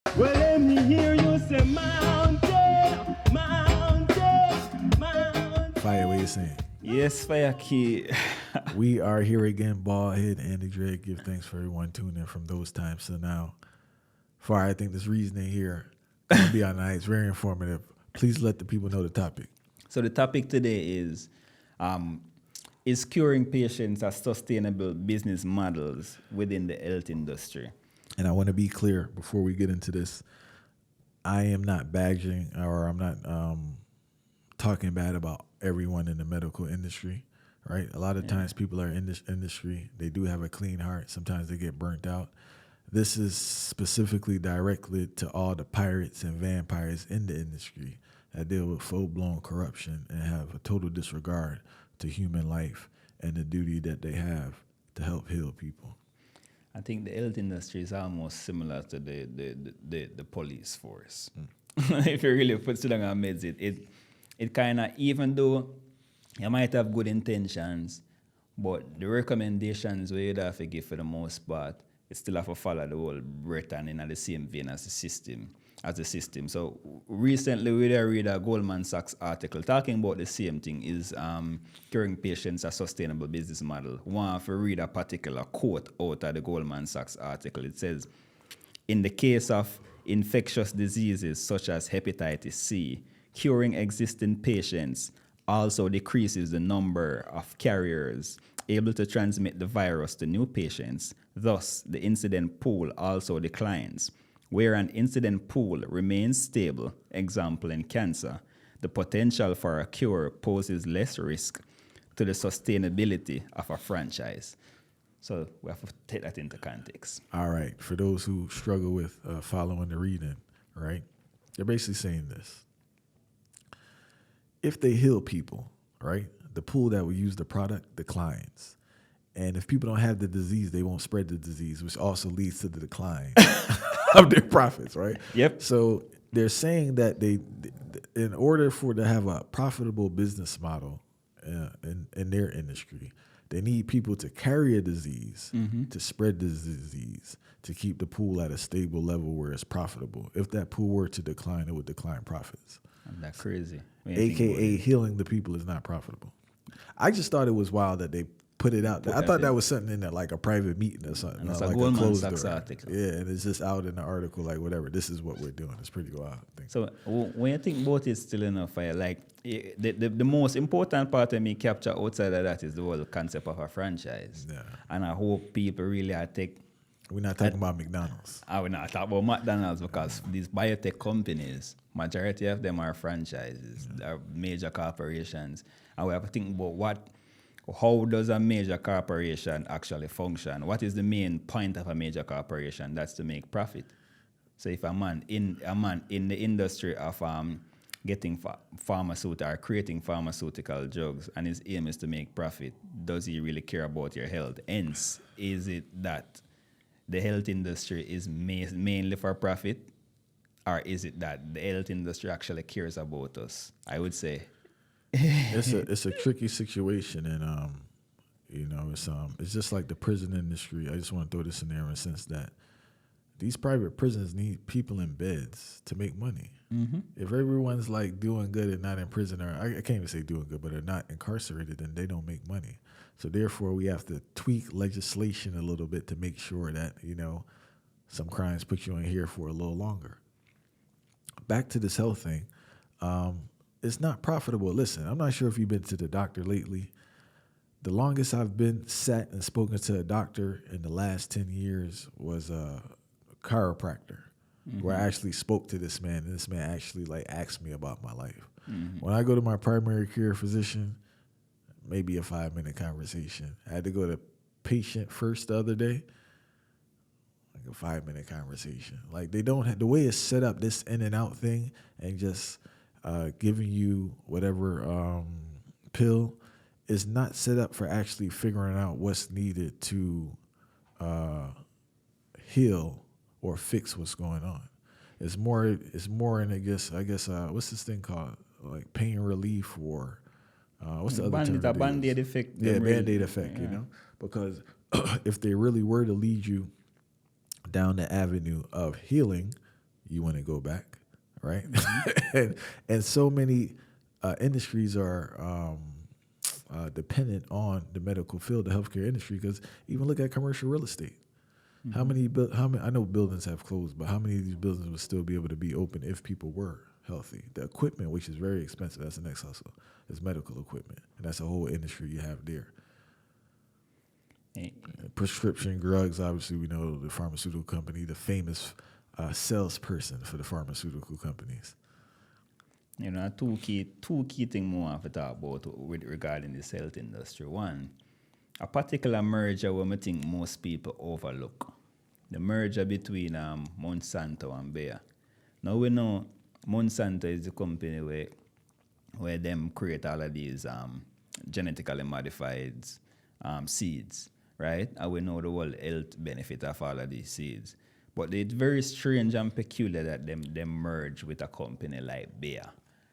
Well, let me hear you say mountain, mountain, mountain. Fire, what you saying? Yes, Fire Key. We are here again, Baldhead, Andy Drake. Give thanks for everyone tuning in from those times to now. Fire, I think this reasoning here will be on night. It's very informative. Please let the people know the topic. So the topic today is curing patients as sustainable business models within the health industry. And I want to be clear before we get into this. I am not badging or I'm not talking bad about everyone in the medical industry, right? A lot of times people are in this industry. They do have a clean heart. Sometimes they get burnt out. This is specifically directed to all the pirates and vampires in the industry that deal with full-blown corruption and have a total disregard to human life and the duty that they have to help heal people. I think the health industry is almost similar to the police force. If you really put it on our meds, it kind of, even though you might have good intentions, but the recommendations we have to give for the most part, it still have to follow the whole Britain in the same vein as the system. So recently we read a Goldman Sachs article talking about the same thing, is curing patients a sustainable business model. One, if you read a particular quote out of the Goldman Sachs article, it says, in the case of infectious diseases such as hepatitis C, curing existing patients also decreases the number of carriers able to transmit the virus to new patients. Thus, the incident pool also declines. Where an incident pool remains stable, example in cancer, the potential for a cure poses less risk to the sustainability of a franchise. So we have to take that into context. All right. For those who struggle with following the reading, right, they're basically saying this. If they heal people, right, the pool that will use the product declines. And if people don't have the disease, they won't spread the disease, which also leads to the decline of their profits, right? Yep. So they're saying that in order for to have a profitable business model in their industry, they need people to carry a disease, to spread the disease, to keep the pool at a stable level where it's profitable. If that pool were to decline, it would decline profits. That's crazy. AKA healing the people is not profitable. I just thought it was wild that they put it out there. I thought that was something in like a private meeting or something. And it's like a Goldman closed Sachs door. article. Yeah, and it's just out in the article, like whatever. This is what we're doing. It's pretty wild. So when you think about it still enough, like the most important part of me capture outside of that is the whole concept of a franchise. Yeah. And I hope people really are take. We're not talking about McDonald's. I will not talk about McDonald's because these biotech companies, majority of them are franchises, are major corporations. And we have to think about how does a major corporation actually function? What is the main point of a major corporation? That's to make profit. So if a man in the industry of getting pharmaceutical or creating pharmaceutical drugs and his aim is to make profit, does he really care about your health? Hence, is it that the health industry is mainly for profit, or is it that the health industry actually cares about us? I would say It's a tricky situation, and it's just like the prison industry. I just want to throw this in there in the sense that these private prisons need people in beds to make money. If everyone's like doing good and not in prison, or I can't even say doing good, but are not incarcerated, then they don't make money. So therefore, we have to tweak legislation a little bit to make sure that some crimes put you in here for a little longer. Back to this health thing. It's not profitable. Listen, I'm not sure if you've been to the doctor lately. The longest I've been sat and spoken to a doctor in the last 10 years was a chiropractor, where I actually spoke to this man, and this man actually like asked me about my life. When I go to my primary care physician, maybe a 5-minute conversation. I had to go to patient first the other day, like a 5-minute conversation. Like they don't have, the way it's set up, this in and out thing, and just giving you whatever pill is not set up for actually figuring out what's needed to heal or fix what's going on. It's more in I guess what's this thing called, like pain relief, or what's the other term? It's a Band-Aid effect. Yeah, Band-Aid effect, because if they really were to lead you down the avenue of healing, you want to go back, right? and so many industries are dependent on the medical field, the healthcare industry, because even look at commercial real estate. How many? I know buildings have closed, but how many of these buildings would still be able to be open if people were healthy? The equipment, which is very expensive, that's the next hustle. Is medical equipment, and that's a whole industry you have there. Prescription drugs, obviously, we know the pharmaceutical company, the famous salesperson for the pharmaceutical companies. You know, two key things more to talk about with regarding this health industry. One, a particular merger where I think most people overlook. The merger between Monsanto and Bayer. Now we know Monsanto is the company where them create all of these genetically modified seeds, right? And we know the whole health benefit of all of these seeds. But it's very strange and peculiar that them merge with a company like Bayer.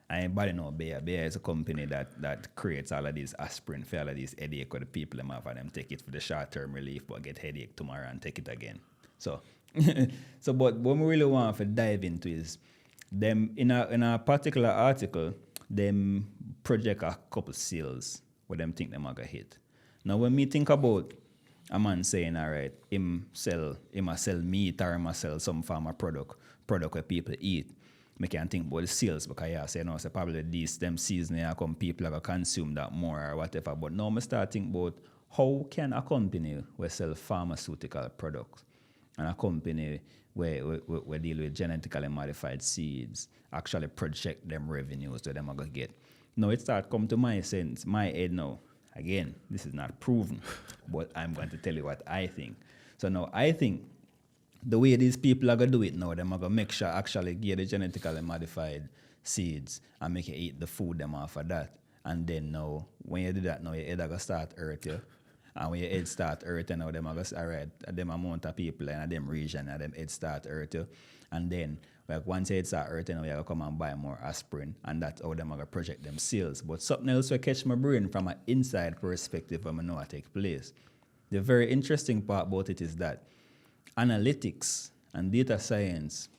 And everybody know Bayer. Bayer is a company that creates all of these aspirin for all of these headache where the people them have and them take it for the short-term relief but get headache tomorrow and take it again. So, but what we really want to dive into is them in a particular article, them project a couple sales where them think them are gonna hit. Now when me think about a man saying, all right, him sell meat or him sell some form of product where people eat, I can think about the sales because say probably them season come people are gonna consume that more or whatever. But now I start thinking about how can a company where sell pharmaceutical products and a company where deal with genetically modified seeds actually project them revenues that them are gonna get. Now it start come to my head now. Again, this is not proven, but I'm going to tell you what I think. So now I think the way these people are going to do it now, they're going to make sure actually get the genetically modified seeds and make you eat the food them off of that. And then now, when you do that now, your head are going to start hurt you. And when your head start hurting now, them are going to say, all right, them amount of people in them region and them head start hurt you. And then like once your head start hurting, you come and buy more aspirin, and that's how them are going to project them sales. But something else will catch my brain from an inside perspective when I know what take place. The very interesting part about it is that analytics and data science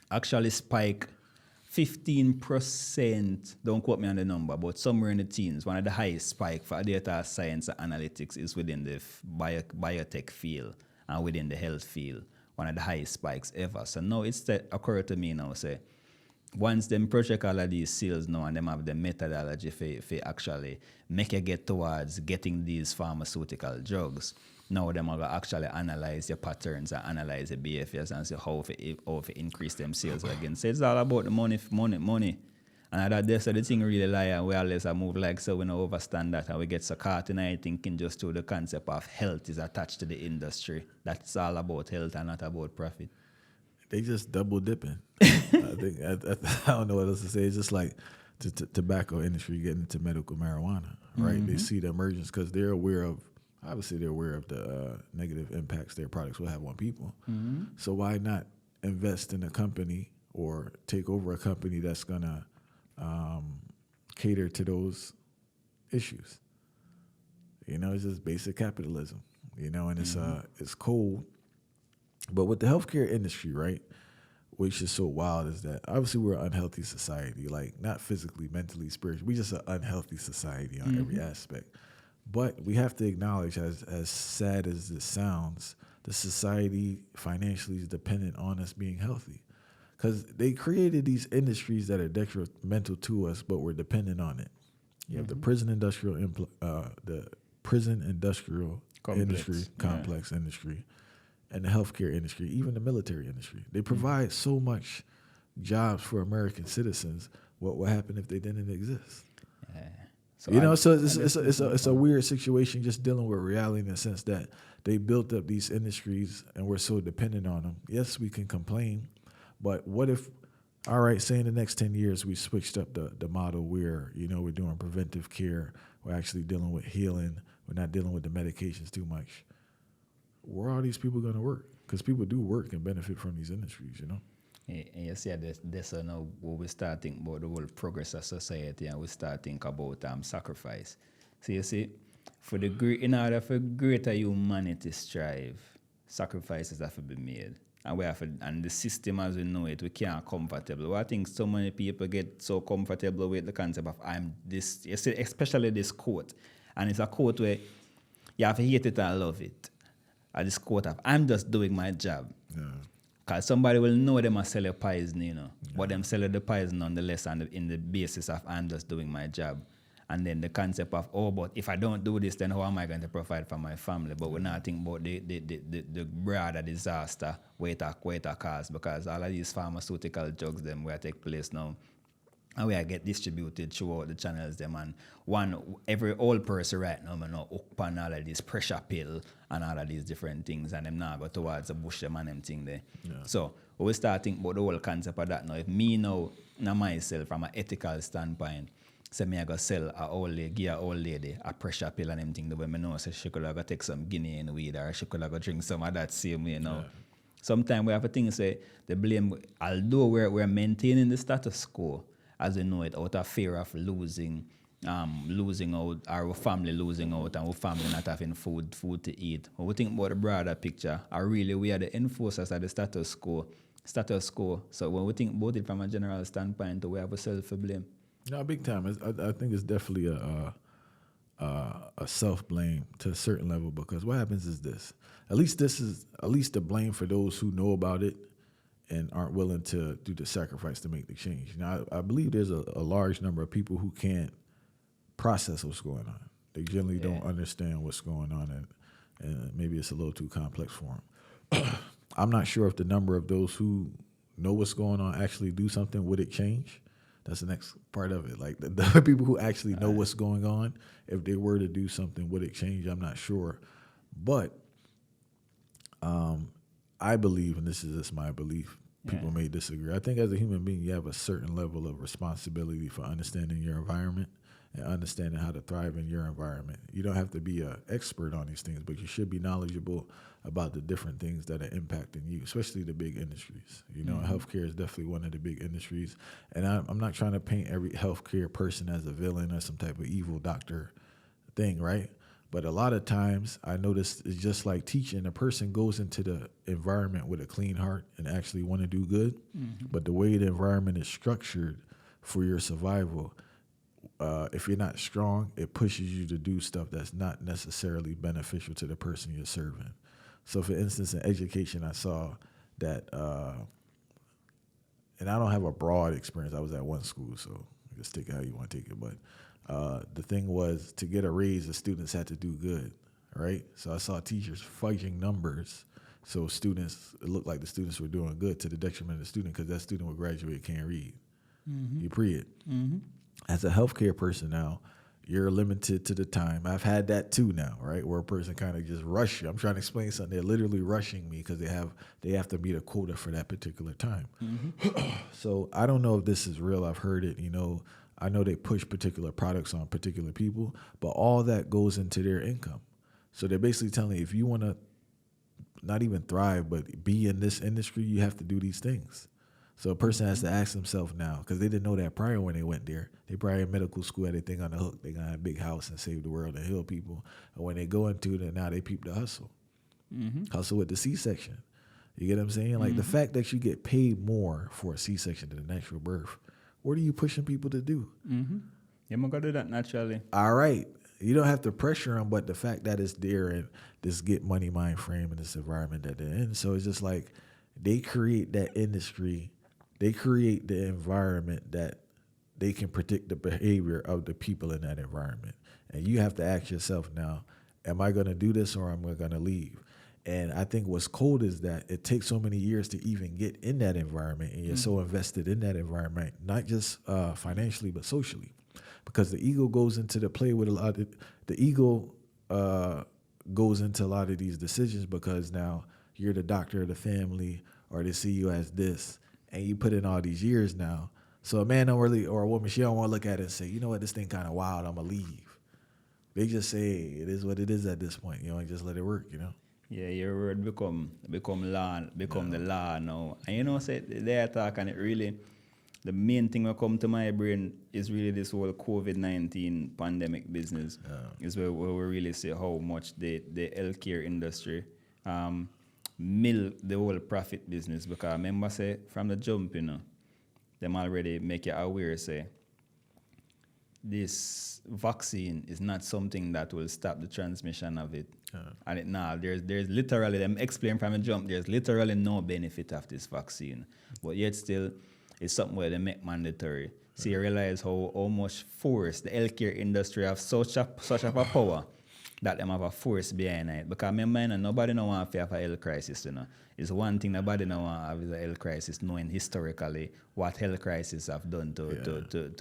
actually spike 15%, don't quote me on the number, but somewhere in the teens. One of the highest spike for data science and analytics is within the biotech field and within the health field. One of the highest spikes ever. So now it's occurred to me now, say, once them project all of these sales now and them have the methodology for actually make you get towards getting these pharmaceutical drugs, now them are actually analyze your patterns and analyze the behaviors and see how to increase them sales again. So it's all about the money. And that's the thing really lie, and we always move like so we don't overstand that and we get so caught in I thinking just to the concept of health is attached to the industry. That's all about health and not about profit. They just double dipping. I don't know what else to say. It's just like the tobacco industry getting into medical marijuana, right? Mm-hmm. They see the emergence because they're aware of the negative impacts their products will have on people. Mm-hmm. So why not invest in a company or take over a company that's gonna cater to those issues? You know, it's just basic capitalism. You know, and it's cold. But with the healthcare industry, right, which is so wild, is that obviously we're an unhealthy society, like not physically, mentally, spiritually. We're just an unhealthy society on every aspect. But we have to acknowledge, as sad as it sounds, the society financially is dependent on us being healthy. Because they created these industries that are detrimental to us, but we're dependent on it. You have the prison industrial complex industry, and the healthcare industry, even the military industry. They provide so much jobs for American citizens. What would happen if they didn't exist? So it's a weird situation just dealing with reality in the sense that they built up these industries and we're so dependent on them. Yes, we can complain, but what if, all right, say in the next 10 years we switched up the model where, you know, we're doing preventive care, we're actually dealing with healing, we're not dealing with the medications too much. Where are these people going to work? Because people do work and benefit from these industries, you know? And you see, this now we start thinking about the whole progress of society and we start thinking about sacrifice. So you see, in order for greater humanity strive, sacrifices have to be made. And we have to, and the system as we know it, we can't comfortable. Well, I think so many people get so comfortable with the concept of I'm this, especially this quote. And it's a quote where you have to hate it and love it. This quote of I'm just doing my job. Because somebody will know them as sell a poison, you know. But them sell the poison nonetheless in the basis of I'm just doing my job. And then the concept of, oh, but if I don't do this, then how am I going to provide for my family? But we're not thinking about the broader disaster where it cause, because all of these pharmaceutical drugs them where take place now, and where get distributed throughout the channels them, and every old person right now, you know, up on all of these pressure pill and all of these different things, and them now go towards the bush them and them thing there. Yeah. So we start thinking about the whole concept of that now. If me now myself from an ethical standpoint, say me I go sell a old lady, give a old lady a pressure pill and everything, the way me know say she could go take some Guinea in weed, or she could go drink some of that same way, you know. Yeah. Sometimes we have a thing say the blame, although we're maintaining the status quo as we know it, out of fear of losing out, our family losing out, and our family not having food to eat. When we think about the broader picture, really we are the enforcers of the status quo. So when we think about it from a general standpoint, we have a self blame. No, big time. I think it's definitely a self-blame to a certain level, because what happens is this. At least the blame for those who know about it and aren't willing to do the sacrifice to make the change. Now, I believe there's a large number of people who can't process what's going on. They generally don't understand what's going on, and maybe it's a little too complex for them. I'm not sure if the number of those who know what's going on actually do something. Would it change? That's the next part of it. Like the people who actually know what's going on, if they were to do something, would it change? I'm not sure. But I believe, and this is just my belief, people may disagree. I think as a human being, you have a certain level of responsibility for understanding your environment and understanding how to thrive in your environment. You don't have to be an expert on these things, but you should be knowledgeable about the different things that are impacting you, especially the big industries. You know, healthcare is definitely one of the big industries. And I'm not trying to paint every healthcare person as a villain or some type of evil doctor thing, right? But a lot of times I notice it's just like teaching. A person goes into the environment with a clean heart and actually want to do good. But the way the environment is structured for your survival, if you're not strong, it pushes you to do stuff that's not necessarily beneficial to the person you're serving. So, for instance, in education, I saw that, and I don't have a broad experience. I was at one school, so just take it how you want to take it. But the thing was, to get a raise, the students had to do good, right? So I saw teachers fudging numbers, so it looked like the students were doing good to the detriment of the student, because that student would graduate, can't read. You pre it. As a healthcare person now, you're limited to the time. I've had that too now, right? Where a person kind of just rush you. I'm trying to explain something. They're literally rushing me because they have to meet a quota for that particular time. So I don't know if this is real. I've heard it, you know. I know they push particular products on particular people, but all that goes into their income. So they're basically telling you, if you want to not even thrive, but be in this industry, you have to do these things. So a person has to ask themselves now, because they didn't know that prior when they went there. They probably in medical school had a thing on the hook. They're going to have a big house and save the world and heal people. And when they go into it, now they peep the hustle. Hustle with the C-section. You get what I'm saying? Like the fact that you get paid more for a C-section than a natural birth, what are you pushing people to do? You're going to do that naturally. All right. You don't have to pressure them, but the fact that it's there and this get money mind frame in this environment that they're in. So it's just like they create that industry. They create the environment that they can predict the behavior of the people in that environment. And you have to ask yourself now, am I going to do this or am I going to leave? And I think what's cold is that it takes so many years to even get in that environment, and you're so invested in that environment, not just financially, but socially. Because the ego goes into the play with a lot of, the ego goes into a lot of these decisions, because now you're the doctor of the family, or they see you as this, and you put in all these years now. So a man don't really, or a woman, she don't want to look at it and say, you know what, this thing kind of wild, I'm going to leave. They just say, hey, it is what it is at this point, you know, and just let it work, you know. Yeah, your word become law, the law now. And you know, say they attack, and it really, the main thing that come to my brain is really this whole COVID-19 pandemic business. Is where we really see how much the healthcare industry milk the whole profit business, because remember say from the jump, them already make you aware say this vaccine is not something that will stop the transmission of it. And there's literally, them explain from the jump, there's literally no benefit of this vaccine. But yet still, it's something where they make mandatory. So you realize how much force the healthcare industry have such a power that them have a force behind it. Because remember, nobody no want to have a health crisis, It's one thing nobody no want to have is a health crisis, knowing historically what health crisis have done to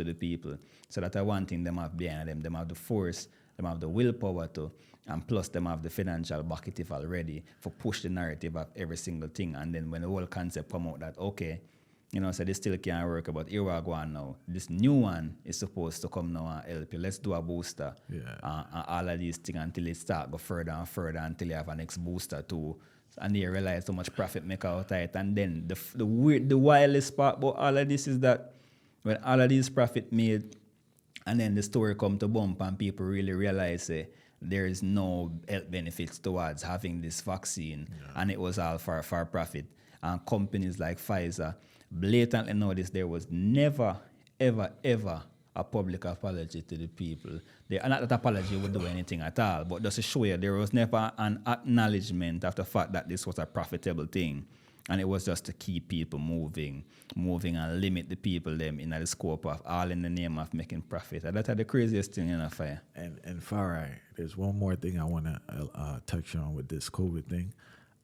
the people. So that's one thing them have behind them. Them have the force, them have the willpower to, and plus them have the financial bucket already for push the narrative of every single thing. And then when the whole concept come out that, okay, so this still can't work, but here we are going now. This new one is supposed to come now and help you. Let's do a booster. And all of these things until it start go further and further until you have a next booster too. And you realize how much profit make out of it. And then the wildest part about all of this is that when all of these profit made and then the story come to bump and people really realize there is no health benefits towards having this vaccine and it was all for profit. And companies like Pfizer blatantly noticed there was never, ever, ever a public apology to the people. Not that apology would do anything at all, but just to show you there was never an acknowledgement of the fact that this was a profitable thing. And it was just to keep people moving and limit the people them in the scope of all in the name of making profit. And that's the craziest thing in a fire. And Farai, there's one more thing I want to touch on with this COVID thing.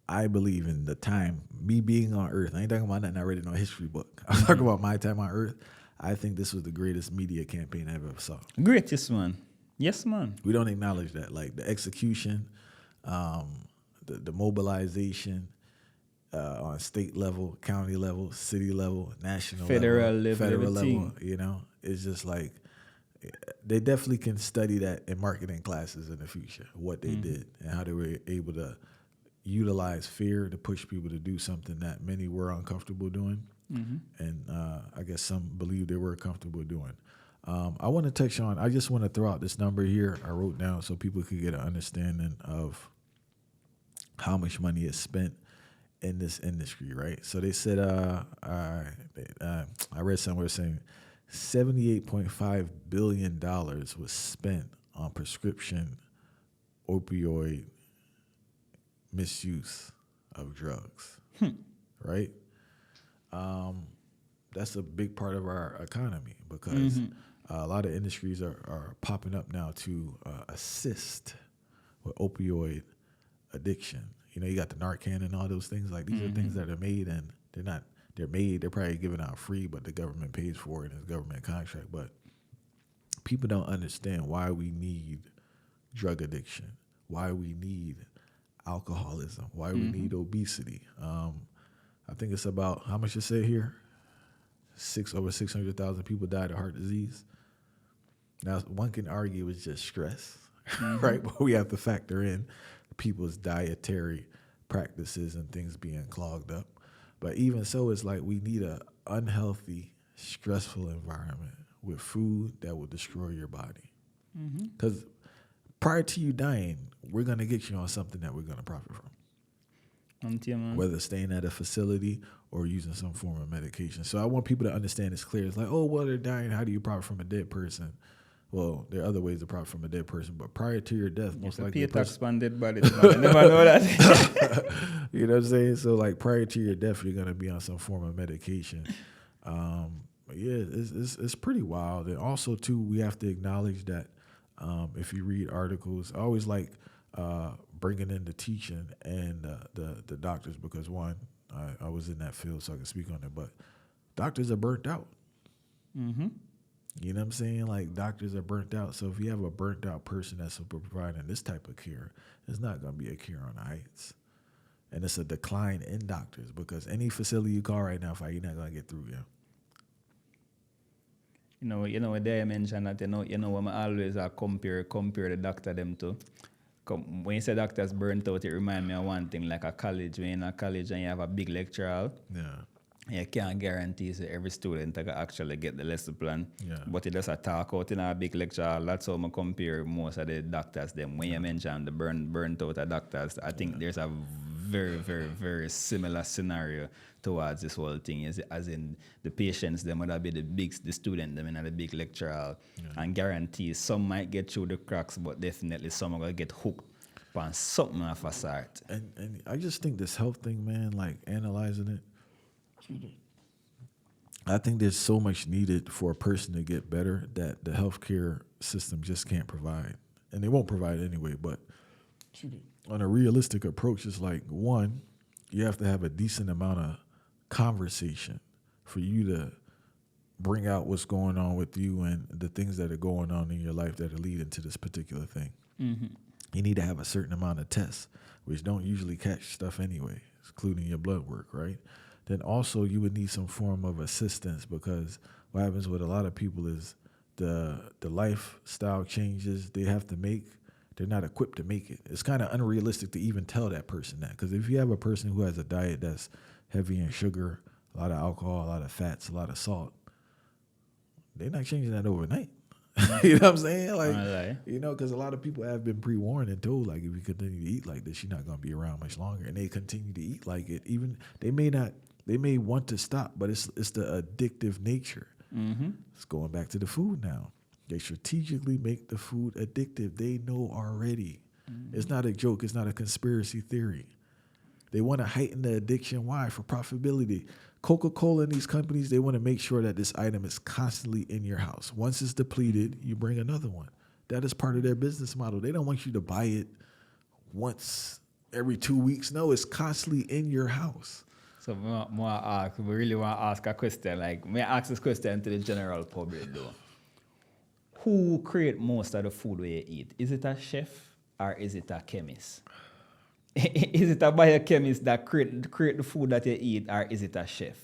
I believe in the time, me being on Earth. I ain't talking about nothing I read in no history book. I'm talking about my time on Earth. I think this was the greatest media campaign I ever saw. Greatest one. Yes, man. We don't acknowledge that. Like the execution, the mobilization on state level, county level, city level, national federal level, it's just like they definitely can study that in marketing classes in the future, what they did and how they were able to utilize fear to push people to do something that many were uncomfortable doing. And I guess some believe they were comfortable doing. I want to touch on, I just want to throw out this number here I wrote down so people could get an understanding of how much money is spent in this industry, right? So they said, I read somewhere saying $78.5 billion was spent on prescription opioid misuse of drugs, right? That's a big part of our economy because a lot of industries are popping up now to assist with opioid addiction. You got the Narcan and all those things. Like these are things that are made and they're probably given out free, but the government pays for it and it's a government contract. But people don't understand why we need drug addiction, why we need alcoholism, why we need obesity. I think it's about, how much you say here? Over 600,000 people died of heart disease. Now, one can argue it's just stress, right? But we have to factor in people's dietary practices and things being clogged up. But even so, it's like we need an unhealthy, stressful environment with food that will destroy your body. Because prior to you dying, we're going to get you on something that we're going to profit from. Whether staying at a facility or using some form of medication. So I want people to understand it's clear. It's like, oh, well, they're dying. How do you profit from a dead person? Well, there are other ways to profit from a dead person, but prior to your death, most likely. Pay tax on dead body. I never know that. You know what I'm saying? So, like, prior to your death, you're gonna be on some form of medication. But yeah, it's pretty wild. And also, too, we have to acknowledge that if you read articles, I always like bringing in the teaching and the doctors because one, I was in that field, so I can speak on it. But doctors are burnt out. You know what I'm saying? Like, doctors are burnt out. So if you have a burnt out person that's providing this type of care, it's not going to be a care on the heights. And it's a decline in doctors because any facility you call right now, you're not going to get through, You know, there I mentioned that, when I always compare the doctor them to. When you say doctors burnt out, it reminds me of one thing, like a college. When you're in a college and you have a big lecture hall, you can't guarantee that every student can actually get the lesson plan. But it does a talk out in a big lecture hall. That's how I compare most of the doctors them. When you mention the burnt out doctors, I think there's a very, very, very similar scenario towards this whole thing. As in the patients, them would be the student, them in the big lecture hall, and guarantee some might get through the cracks, but definitely some are gonna get hooked on something of a sort. And I just think this health thing, man, like analyzing it, I think there's so much needed for a person to get better that the healthcare system just can't provide. And they won't provide anyway, but on a realistic approach, it's like, one, you have to have a decent amount of conversation for you to bring out what's going on with you and the things that are going on in your life that are leading to this particular thing. Mm-hmm. You need to have a certain amount of tests, which don't usually catch stuff anyway, including your blood work, right? Then also you would need some form of assistance, because what happens with a lot of people is the lifestyle changes they have to make, they're not equipped to make it. It's kind of unrealistic to even tell that person that, because if you have a person who has a diet that's heavy in sugar, a lot of alcohol, a lot of fats, a lot of salt, they're not changing that overnight. You know what I'm saying? Like, you know, because a lot of people have been pre-warned and told, like, if you continue to eat like this, you're not going to be around much longer. And they continue to eat like it. Even they may want to stop, but it's the addictive nature. Mm-hmm. It's going back to the food now. They strategically make the food addictive. They know already. Mm-hmm. It's not a joke. It's not a conspiracy theory. They want to heighten the addiction. Why? For profitability. Coca-Cola and these companies, they want to make sure that this item is constantly in your house. Once it's depleted, you bring another one. That is part of their business model. They don't want you to buy it once every 2 weeks. No, it's constantly in your house. So we really want to ask a question. Like, may I ask this question to the general public though? Who create most of the food we eat? Is it a chef or is it a chemist? Is it a biochemist that create the food that you eat, or is it a chef?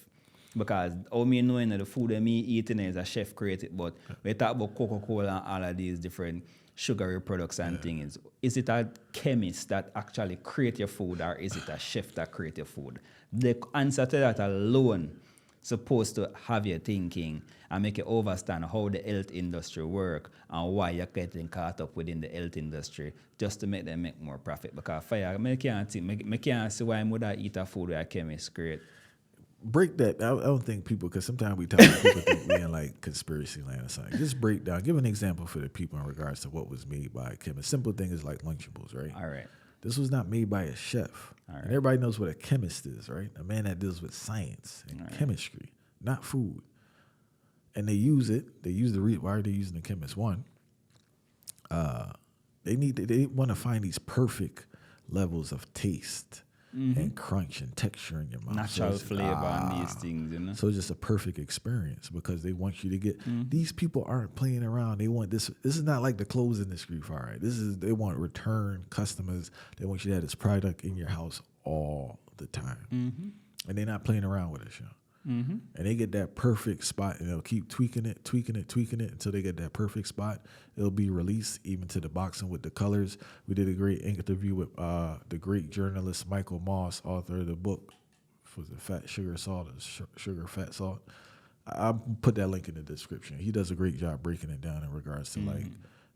Because all me knowing that the food that me eating is a chef created, but we talk about Coca-Cola and all of these different sugary products and things. Is it a chemist that actually create your food, or is it a chef that create your food? The answer to that alone supposed to have you thinking and make you understand how the health industry work and why you're getting caught up within the health industry just to make them make more profit. Because I can't see why I would eat a food where a chemist create. Break that. I don't think people, because sometimes we talk about people think we in like conspiracy land or something. Just break down. Give an example for the people in regards to what was made by a chemist. Simple thing is like Lunchables, right? All right. This was not made by a chef. Right. And everybody knows what a chemist is, right? A man that deals with science and chemistry, not food. And they use it. They use why are they using the chemist? One, they want to find these perfect levels of taste and crunch and texture in your mouth. Natural flavor and these things, you know. So it's just a perfect experience because they want you to get. These people aren't playing around. They want this. This is not like the clothes industry, all right. They want return customers. They want you to have this product in your house all the time, and they're not playing around with it, yo. And they get that perfect spot, and they'll keep tweaking it until they get that perfect spot. It'll be released even to the boxing with the colors. We did a great interview with the great journalist Michael Moss, author of the book for the Fat Sugar Salt, Sugar Fat Salt. I'll put that link in the description. He does a great job breaking it down in regards to like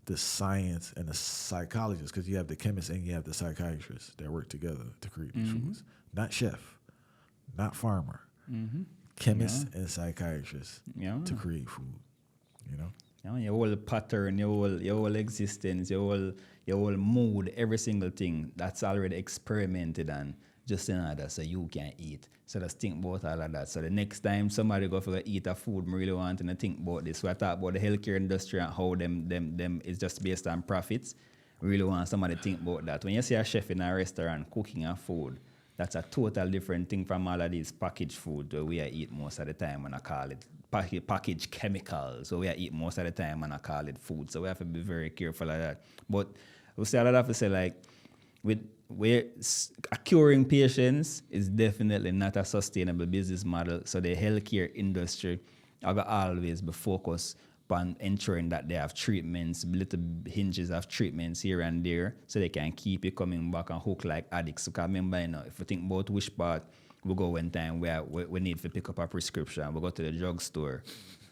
the science and the psychologists, because you have the chemists and you have the psychiatrists that work together to create these foods. Not chef, not farmer. Chemists and psychiatrists to create food, you know. Your whole pattern, your whole existence, your whole mood, every single thing that's already experimented on just in order so you can eat. So just think about all of that. So the next time somebody go for eat a food, I really want to think about this. So I talk about the healthcare industry and how them is just based on profits. Really want somebody to think about that. When you see a chef in a restaurant cooking a food, that's a total different thing from all of these packaged food where we eat most of the time when I call it packaged chemicals. So we eat most of the time when I call it food. So we have to be very careful of that. But we say a lot of to say like curing patients is definitely not a sustainable business model. So the healthcare industry will always be focused on ensuring that they have treatments, little hinges of treatments here and there, so they can keep you coming back and hook like addicts. So remember, you know, if you think about which part we go one time where we need to pick up a prescription, we go to the drugstore.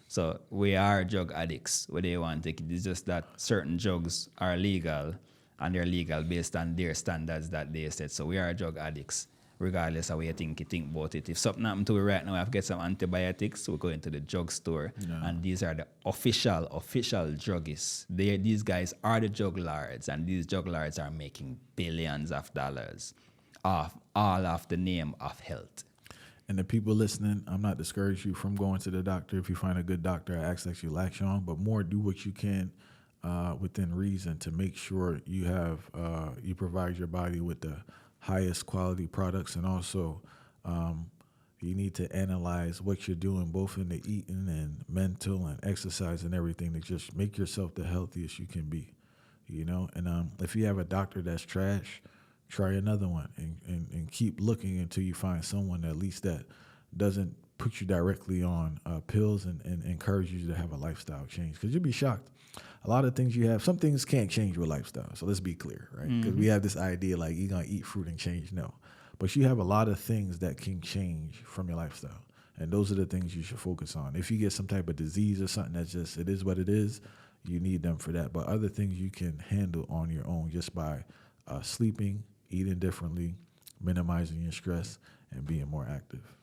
So we are drug addicts, where they want to take it. It's just that certain drugs are legal and they're legal based on their standards that they set. So we are drug addicts, regardless of what you think about it. If something happened to me right now, I have to get some antibiotics, we go into the drugstore, and these are the official druggists. These guys are the drug lords, and these drug lords are making billions of dollars off all of the name of health. And the people listening, I'm not discouraging you from going to the doctor. If you find a good doctor, I ask that you latch on, but more do what you can within reason to make sure you have you provide your body with the highest quality products, and also you need to analyze what you're doing, both in the eating and mental and exercise and everything, to just make yourself the healthiest you can be, you know. And if you have a doctor that's trash, try another one and keep looking until you find someone at least that doesn't put you directly on pills and encourage you to have a lifestyle change. Because you'll be shocked. A lot of things you have, some things can't change with lifestyle. So let's be clear, right? Because we have this idea like you're going to eat fruit and change. No. But you have a lot of things that can change from your lifestyle. And those are the things you should focus on. If you get some type of disease or something that's just, it is what it is, you need them for that. But other things you can handle on your own just by sleeping, eating differently, minimizing your stress, and being more active.